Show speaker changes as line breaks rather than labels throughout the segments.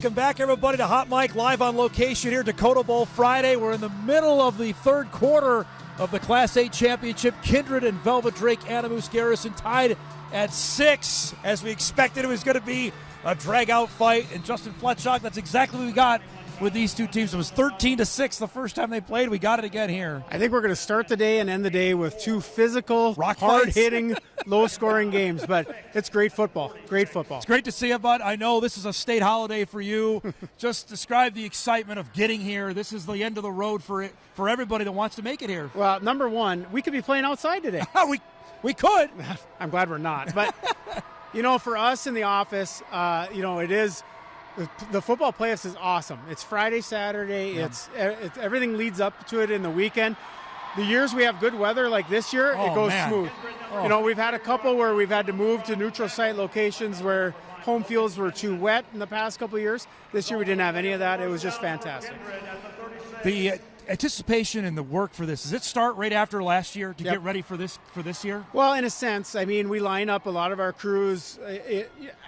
Welcome back, everybody, to Hot Mic live on location here, Dakota Bowl Friday. We're in the middle of the third quarter of the Class A championship. Kindred and Velvet Drake Animus Garrison tied at 6. As we expected, it was going to be a drag-out fight. And Justin Fletschock, that's exactly what we got with these two teams. It was 13-6 the first time they played. We got it again here.
I think we're going to start the day and end the day with two physical,
Rock
hard-hitting, low-scoring games. But it's great football. Great football.
It's great to see you, bud. I know this is a state holiday for you. Just describe the excitement of getting here. This is the end of the road for everybody that wants to make it here.
Well, number one, we could be playing outside today.
we could.
I'm glad we're not. But, for us in the office, it is – the football playoffs is awesome. It's Friday, Saturday.
Yeah.
It's everything leads up to it in the weekend. The years we have good weather like this year, it goes smooth.
Oh.
We've had a couple where we've had to move to neutral site locations where home fields were too wet in the past couple of years. This year we didn't have any of that. It was just fantastic.
The anticipation and the work for this, does it start right after last year to get ready for this year?
Well, in a sense, we line up a lot of our crews,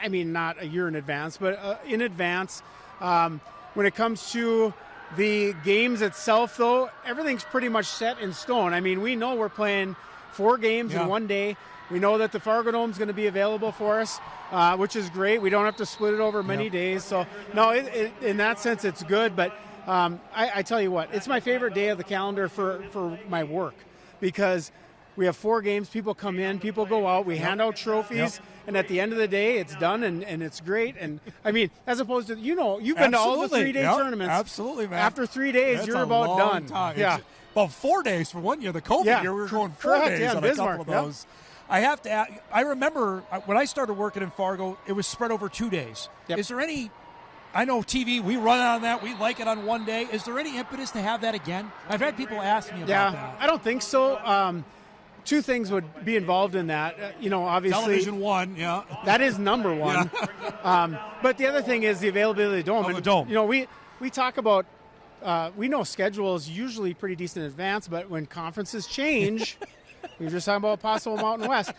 not a year in advance, but in advance. When it comes to the games itself, though, everything's pretty much set in stone. We know we're playing 4 games in one day. We know that the Fargo Dome is going to be available for us, which is great. We don't have to split it over many days. So, no, in that sense, it's good, but I tell you what, it's my favorite day of the calendar for my work because we have 4 games. People come in, people go out, we hand out trophies, and at the end of the day, it's done and it's great. And as opposed to, you've been to all the 3-day tournaments.
Absolutely, man.
After 3 days, you're about done.
Time.
Yeah.
Well, 4 days for 1 year. The COVID year, we were going 4 days on a couple of those. I have to add, I remember when I started working in Fargo, it was spread over 2 days.
Yep.
Is there any, I know TV, we run on that, we like it on 1 day. Is there any impetus to have that again? I've had people ask me about that.
I don't think so. 2 things would be involved in that. Obviously.
Television 1, yeah.
That is number 1. But the other thing is the availability of the dome.
Oh, the dome.
We talk about, we know schedule is usually pretty decent in advance, but when conferences change, we were just talking about possible Mountain West.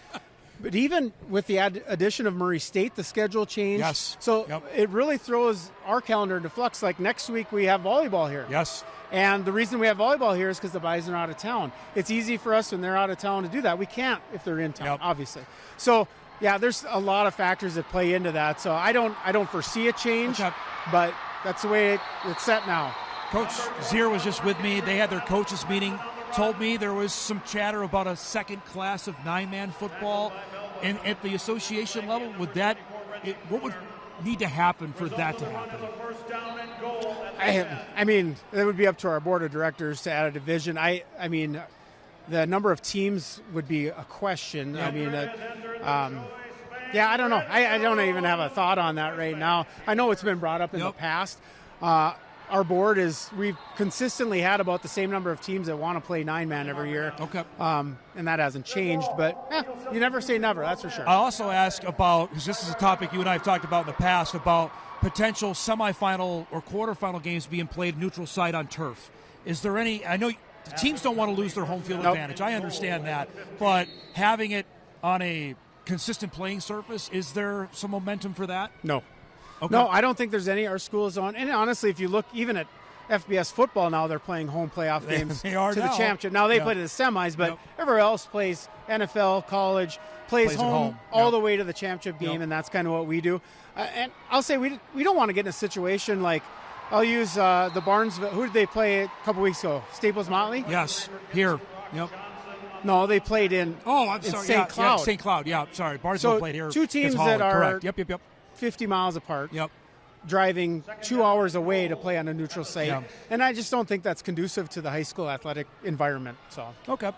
But even with the addition of Murray State, the schedule changed.
Yes.
So it really throws our calendar into flux. Like next week we have volleyball here.
Yes.
And the reason we have volleyball here is because the Bison are out of town. It's easy for us when they're out of town to do that. We can't if they're in town, obviously. So, there's a lot of factors that play into that. So I don't foresee a change, but that's the way it's set now.
Coach Zier was just with me. They had their coaches meeting. Told me there was some chatter about a second class of 9-man football. And at the association level, what would need to happen for that to happen?
It would be up to our board of directors to add a division. The number of teams would be a question. I don't know. I don't even have a thought on that right now. I know it's been brought up in the past. Our board we've consistently had about the same number of teams that want to play 9-man every year.
Okay.
And that hasn't changed, but you never say never, that's for sure.
I also ask about, because this is a topic you and I have talked about in the past, about potential semifinal or quarterfinal games being played neutral site on turf. Is there any, I know the teams don't want to lose their home field advantage. I understand that. But having it on a consistent playing surface, is there some momentum for that?
No.
Okay.
No, I don't think there's any. Our school is on. And honestly, if you look even at FBS football now, they're playing home playoff games
they are
to
now.
The championship. Now they play to the semis, but everywhere else plays NFL, college, plays home all the way to the championship game, and that's kind of what we do. And I'll say we don't want to get in a situation like, I'll use the Barnesville. Who did they play a couple weeks ago? Staples Motley?
Yes, here. Yep.
No, they played in St. Cloud.
St. Cloud, sorry. Barnesville played here.
2 teams that are
correct. Yep.
50 miles apart.
Yep.
Driving 2 hours away to play on a neutral site. And I just don't think that's conducive to the high school athletic environment. So
okay.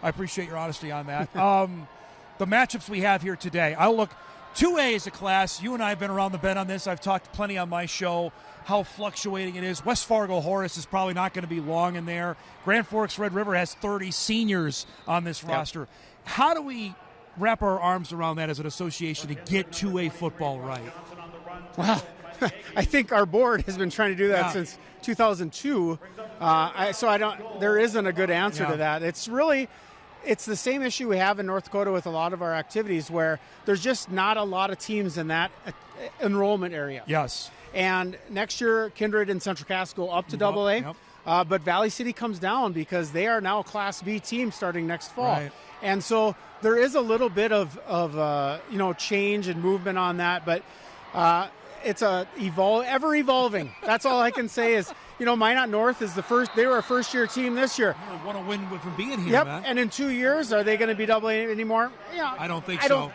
I appreciate your honesty on that. The matchups we have here today, I'll look 2A is a class. You and I have been around the bend on this. I've talked plenty on my show how fluctuating it is. West Fargo Horace is probably not going to be long in there. Grand Forks Red River has 30 seniors on this roster. How do we wrap our arms around that as an association to get 2A football right?
Well, I think our board has been trying to do that since 2002. There isn't a good answer to that. It's the same issue we have in North Dakota with a lot of our activities where there's just not a lot of teams in that enrollment area.
Yes.
And next year, Kindred and Central Cass go up to Double A. But Valley City comes down because they are now a Class B team starting next fall.
Right.
And so there is a little bit of change and movement on that, but it's ever evolving. That's all I can say is, Minot North is they were a first-year team this year.
I want to win from being here, man.
And in 2 years, are they going to be Double A anymore? Yeah,
I don't think so.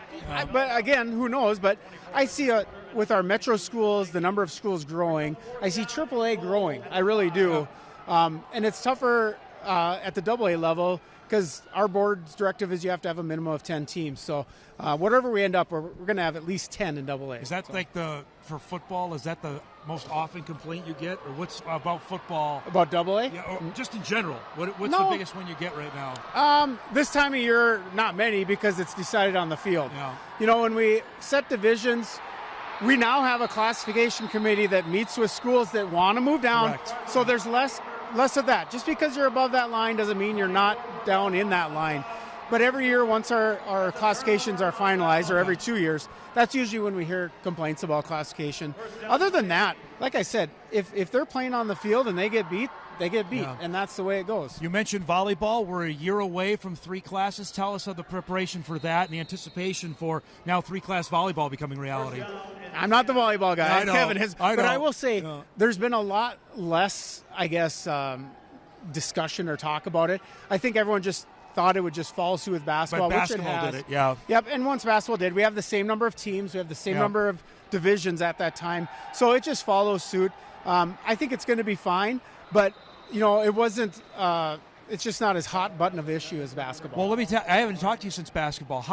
But again, who knows? But I see with our metro schools, the number of schools growing, I see AAA growing. I really do. And it's tougher at the AA level because our board's directive is you have to have a minimum of 10 teams. So whatever we end up, we're going to have at least 10 in AA.
Is that for football, is that the most often complaint you get? Or what's about football?
About AA?
Yeah, or just in general. What's the biggest one you get right now?
This time of year, not many because it's decided on the field.
Yeah.
When we set divisions, we now have a classification committee that meets with schools that want to move down.
Correct.
So there's less of that. Just because you're above that line doesn't mean you're not down in that line. But every year, once our classifications are finalized, or every 2 years, that's usually when we hear complaints about classification. Other than that, like I said, if they're playing on the field and they get beat, they get beat, and that's the way it goes.
You mentioned volleyball. We're a year away from 3 classes. Tell us of the preparation for that and the anticipation for now 3-class volleyball becoming reality.
I'm not the volleyball guy.
I know.
Kevin is.
I know.
But I will say there's been a lot less, I guess, discussion or talk about it. I think everyone just thought it would just follow suit with basketball,
but basketball
which it has.
did it, yeah.
Yep, and once basketball did, we have the same number of teams. We have the same number of divisions at that time. So it just follows suit. I think it's going to be fine, but, it wasn't it's just not as hot button of issue as basketball.
Well, let me tell you, I haven't talked to you since basketball.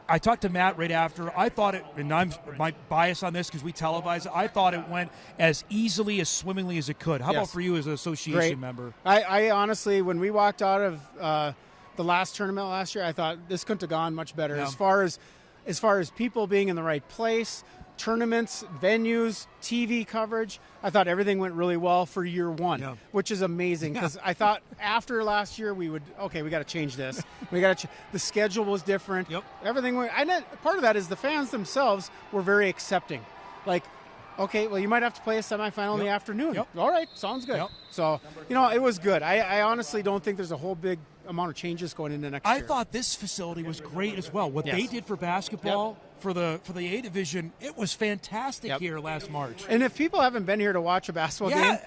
I talked to Matt right after. I thought it, and I'm my bias on this because we televise it, I thought it went as easily, as swimmingly as it could. How about for you as an association member?
I honestly, when we walked out of the last tournament last year, I thought this couldn't have gone much better. As far as people being in the right place, tournaments, venues, TV coverage, I thought everything went really well for year one, which is amazing because I thought after last year we got to change this. The schedule was different. Everything went. Part of that is the fans themselves were very accepting. Like, okay, well, you might have to play a semifinal in the afternoon. All right, sounds good. So, it was good. I honestly don't think there's a whole big amount of changes going into next year.
I thought this facility was great as well. What they did for basketball, for the A division, it was fantastic here last March.
And if people haven't been here to watch a basketball game,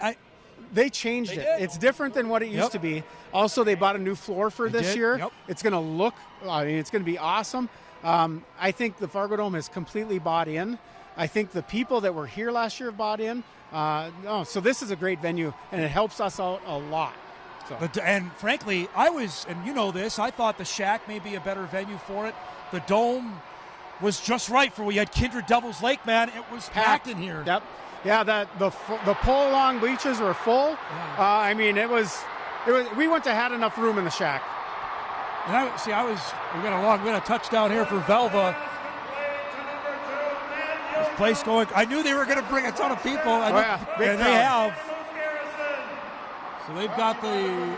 they changed it. It's different than what it used to be. Also, they bought a new floor for this year. It's going to it's going to be awesome. I think the Fargo Dome has completely bought in. I think the people that were here last year have bought in. So this is a great venue, and it helps us out a lot.
And frankly, and you know this, I thought the Shack may be a better venue for it. The Dome was just right for when you had Kindred Devils Lake, man. It was packed in here.
Yep. Yeah, the pull-along bleachers were full. We wouldn't have had enough room in the Shack.
And we got a touchdown here for Velva. This place going, I knew they were going to bring a ton of people. And they have. So they've got the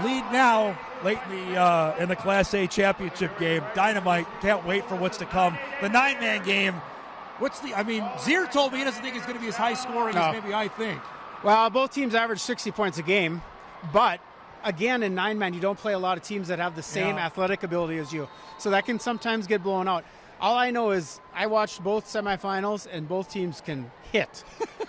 lead now late in the Class A championship game. Dynamite, can't wait for what's to come. The 9-man game, Zier told me he doesn't think it's going to be as high scoring as maybe I think.
Well, both teams average 60 points a game, but again, in 9-man, you don't play a lot of teams that have the same athletic ability as you. So that can sometimes get blown out. All I know is I watched both semifinals, and both teams can hit,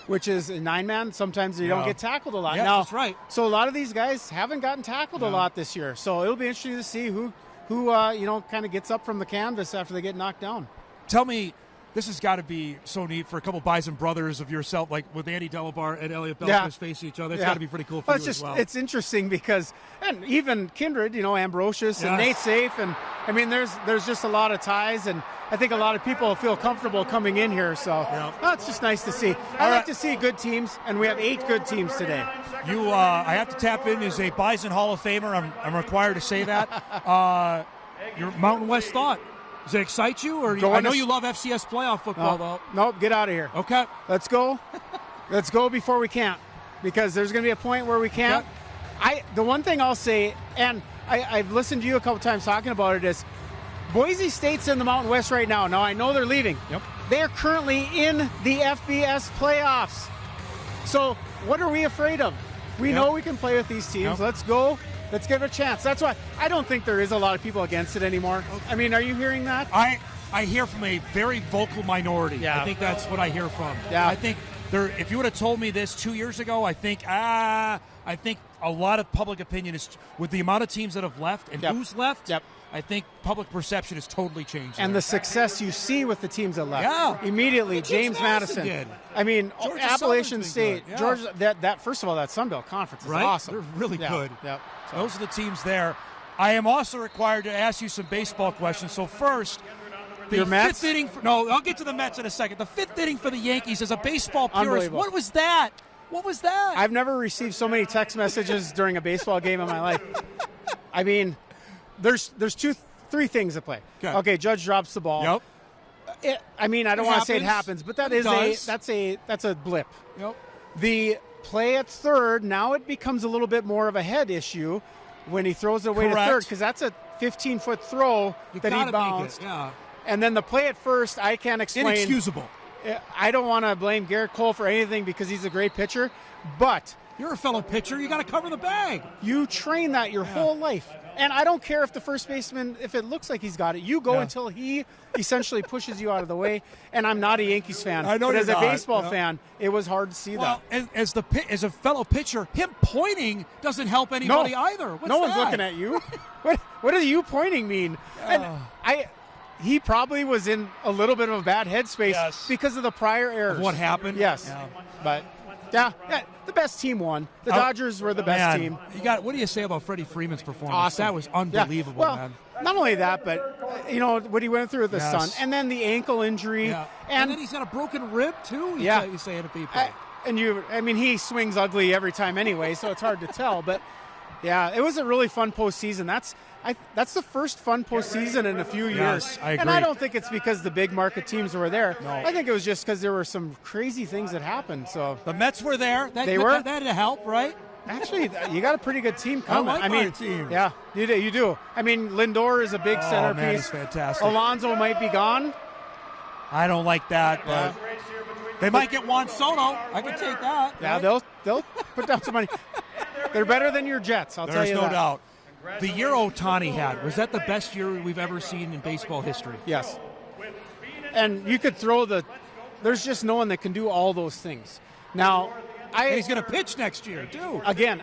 which is a 9-man. Sometimes they don't get tackled a lot.
Yeah, that's right.
So a lot of these guys haven't gotten tackled a lot this year. So it'll be interesting to see who kind of gets up from the canvas after they get knocked down.
Tell me, this has got to be so neat for a couple Bison brothers of yourself, like with Andy Delabar and Elliot Belfast facing each other. It's got to be pretty cool for you as well.
It's interesting because, and even Kindred, Ambrosius and Nate Safe, and there's just a lot of ties, and I think a lot of people feel comfortable coming in here. So it's just nice to see. I like to see good teams, and we have 8 good teams today.
I have to tap in as a Bison Hall of Famer. I'm required to say that. Your Mountain West thought. Does it excite you? Or I know you love FCS playoff football, though.
Nope, get out of here.
Okay.
Let's go. Let's go before we can't, because there's going to be a point where we can't. The one thing I'll say, and I've listened to you a couple times talking about it, is Boise State's in the Mountain West right now. Now, I know they're leaving. They are currently in the FBS playoffs. So what are we afraid of? We know we can play with these teams. Let's go. Let's give it a chance. That's why I don't think there is a lot of people against it anymore. I mean, are you hearing that?
I hear from a very vocal minority.
Yeah.
I think that's what I hear from.
Yeah.
I think if you would have told me this 2 years ago, I think a lot of public opinion is, with the amount of teams that have left and who's left, I think public perception has totally changed.
And
there.
the success you see with the teams that left. Immediately, James Madison
did.
I mean,
Georgia
Appalachian
Southern's
State,
been good.
Georgia. That first of all, that Sun Belt Conference is awesome.
They're really good.
Yep. So.
Those are the teams there. I am also required to ask you some baseball questions. So first, the
Your Mets?
fifth inning. I'll get to the Mets in a second. The fifth inning for the Yankees as a baseball purist. What was that? What was that?
I've never received so many text messages during a baseball game in my life. I mean, there's three things at play. Okay, Judge drops the ball.
Yep.
I mean, I don't want to say it happens, but that's a blip.
Yep.
The play at third, now it becomes a little bit more of a head issue when he throws it away to third, because that's a 15-foot throw that he bounced.
Yeah.
And then the play at first, I can't explain.
Inexcusable.
I don't want to blame Garrett Cole for anything because he's a great pitcher, but
you're a fellow pitcher. You got to cover the bag.
You train that your whole life. And I don't care if the first baseman, if it looks like he's got it, you go until he essentially pushes you out of the way. And I'm not a Yankees fan.
I know
but
you're
as a
not.
baseball fan, it was hard to see
well,
that.
As a fellow pitcher, him pointing doesn't help anybody either. What's
no one's
that?
looking at you. What does you pointing mean? And he probably was in a little bit of a bad headspace because of the prior errors.
Of what happened?
Yes.
Yeah.
But the best team won. The Dodgers were the best team.
What do you say about Freddie Freeman's performance?
Awesome.
That was unbelievable,
well,
man.
Not only that, but what he went through with his son, and then the ankle injury,
and then he's got a broken rib too. He's saying to people.
He swings ugly every time anyway, so it's hard to tell. But it was a really fun postseason. That's the first fun postseason in a few years.
Yes, I agree.
And I don't think it's because the big market teams were there.
No.
I think it was just because there were some crazy things that happened. So
the Mets were there.
They were.
That had to help, right?
Actually, you got a pretty good team coming.
I like our team.
Yeah, you do. I mean, Lindor is a big centerpiece.
Man, he's fantastic.
Alonso might be gone.
I don't like that, but they might get Juan Soto. I can take that.
Yeah,
right?
they'll put down some money. They're better than your Jets, I'll tell you that.
There's no doubt. The year Ohtani had, was that the best year we've ever seen in baseball history?
Yes. And you could there's just no one that can do all those things. Now,
and he's going to pitch next year, too.
Again,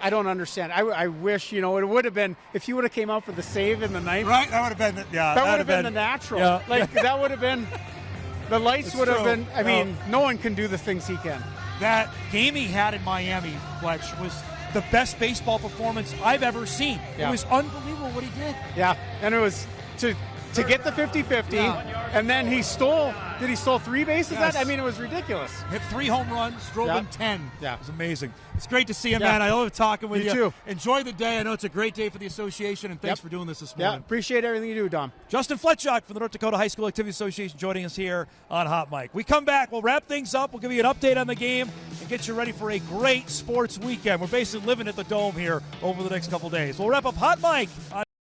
I don't understand. I wish, it would have been, if he would have came out for the save in the ninth.
Right, that would have been,
that would have been the natural.
Yeah.
That would have been, the lights would have been, no one can do the things he can.
That game he had in Miami, Fletch, was the best baseball performance I've ever seen.
Yeah.
It was unbelievable what he did.
Yeah, and it was to get the 50-50, and then he stole 3 bases?
Yes.
It was ridiculous.
Hit 3 home runs, drove in 10.
Yeah.
It was amazing. It's great to see you, man. I love talking with you.
Too.
Enjoy the day. I know it's a great day for the association, and thanks for doing this morning. Yeah,
appreciate everything you do, Dom.
Justin Fletschock from the North Dakota High School Activity Association joining us here on Hot Mic. We come back, we'll wrap things up, we'll give you an update on the game, and get you ready for a great sports weekend. We're basically living at the Dome here over the next couple days. We'll wrap up Hot Mic on